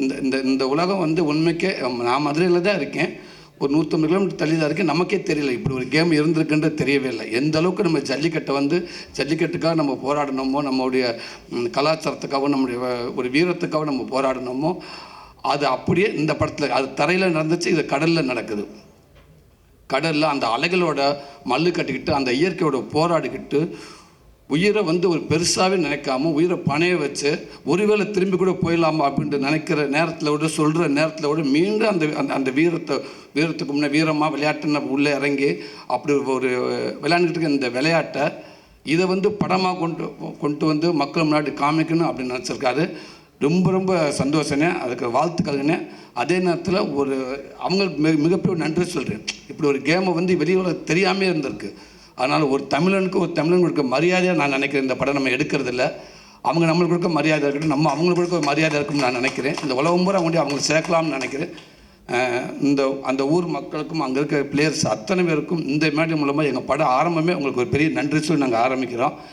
இந்த இந்த இந்த உலகம் வந்து உண்மைக்கே நான் மதுரையில் தான் இருக்கேன், ஒரு 150 கிலோமீட்டர் தள்ளி தான் இருக்கேன். நமக்கே தெரியல இப்படி ஒரு கேம் இருந்திருக்குன்றது தெரியவே இல்லை. எந்த அளவுக்கு நம்ம ஜல்லிக்கட்டை வந்து ஜல்லிக்கட்டுக்காக நம்ம போராடணுமோ, நம்மளுடைய கலாச்சாரத்துக்காகவும் நம்முடைய ஒரு வீரத்துக்காகவும் நம்ம போராடணுமோ, அது அப்படியே இந்த படத்தில் அது தரையில் நடந்துச்சு, இது கடலில் நடக்குது. கடலில் அந்த அலைகளோட மல்லு கட்டிக்கிட்டு அந்த இயற்கையோட போராடிக்கிட்டு உயிரை வந்து ஒரு பெருசாகவே நினைக்காம உயிரை பணைய வச்சு ஒருவேளை திரும்பி கூட போயிடலாமா அப்படின்ட்டு நினைக்கிற நேரத்தில் விட சொல்கிற நேரத்தில் விட மீண்டும் அந்த அந்த வீரத்துக்கு முன்னே வீரமாக விளையாட்டுன்னு உள்ளே இறங்கி அப்படி ஒரு விளையாண்டுக்கிட்டு இருக்க இந்த விளையாட்டை இதை வந்து படமாக கொண்டு வந்து மக்கள் முன்னாடி காமிக்கணும் அப்படின்னு நினச்சிருக்காரு. ரொம்ப ரொம்ப சந்தோஷங்க, அதுக்கு வாழ்த்துக்கள்ங்க. அதே நேரத்தில் ஒரு அவங்களுக்கு மிகப்பெரிய நன்றி சொல்கிறேன். இப்படி ஒரு கேமை வந்து வெளியுலக தெரியாமே இருந்திருக்கு. அதனால் ஒரு தமிழனுக்கு கொடுக்க மரியாதையாக நான் நினைக்கிறேன். இந்த படம் நம்ம எடுக்கிறதில்ல, அவங்க நம்மளுக்கு கொடுக்க மரியாதை இருக்கட்டும், நம்ம அவங்களுக்கு கொடுக்க ஒரு மரியாதை இருக்குன்னு நான் நினைக்கிறேன். இந்த உலகம் பூரா கொண்டு அவங்களுக்கு சேர்க்கலாம்னு நினைக்கிறேன். அந்த ஊர் மக்களுக்கும் அங்கே இருக்கிற பிளேயர்ஸ் அத்தனை பேருக்கும் இந்த மேடை மூலமாக எங்கள் படம் ஆரம்பமே உங்களுக்கு ஒரு பெரிய நன்றி சொல்லி நாங்கள் ஆரம்பிக்கிறோம்.